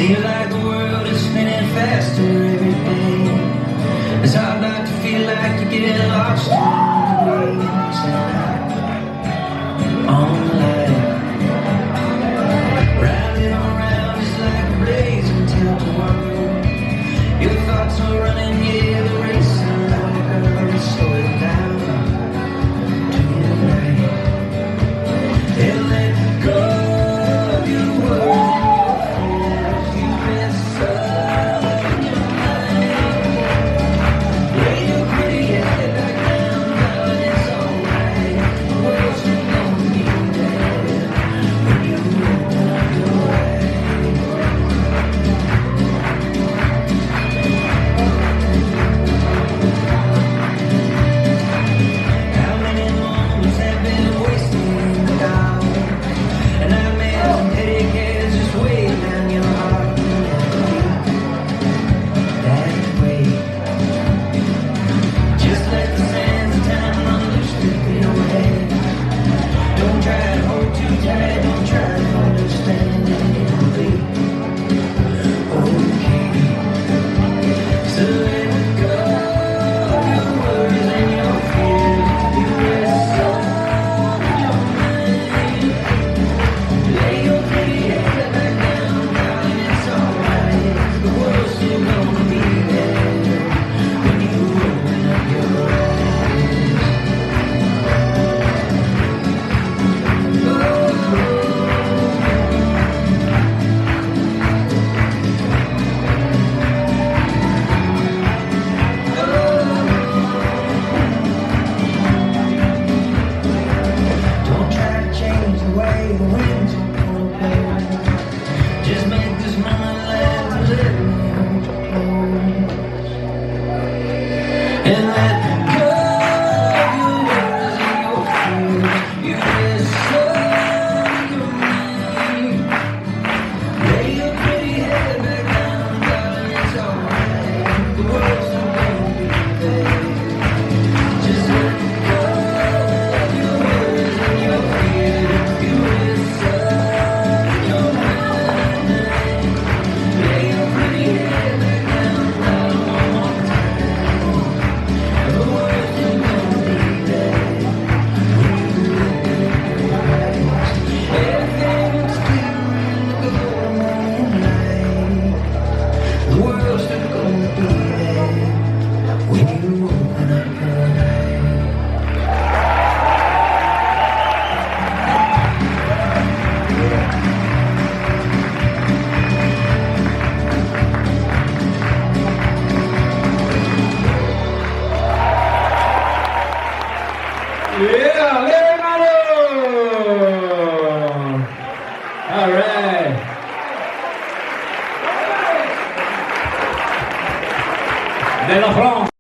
Seems like the world is spinning faster every day. It's hard not to feel like you get lost in the waves on life. Round and around just like a blazing till tomorrow. Your thoughts are running, yeah, the race and girl, slow it down tonight. And let go of your worries, you rest on your mind. Lay your pretty head back down, darling, it's alright. The world's still gonna be there when you open up your eyes. How many moments have been wasted in the dark? And I made some headache heads just way down your heart. That way, just let the sands of time run loose through your head. Don't try to hold too tight, don't try to understand it. It'll be okay. So let go of your worries and your fears. You rest on your mind. Lay your pretty head back down, darling, it's alright. The world's still gonna be there when you open up your eyes. Don't try to change the way the winds are gonna blow. Just make this moment last a little close. And let go of your worries and your fears. You rest on your mind. Lay your pretty head back down, darling, it's alright. The world's not gonna be there. Just let go of your worries and your fears. You rest on your mind. Lay your pretty head back down, darling, one more time. The world's not gonna be there when you open your eyes. Everything's clear in the golden morning light. The world's still gonna be there when you open up your eyes. Yeah, Larry Malo! All right. De la France.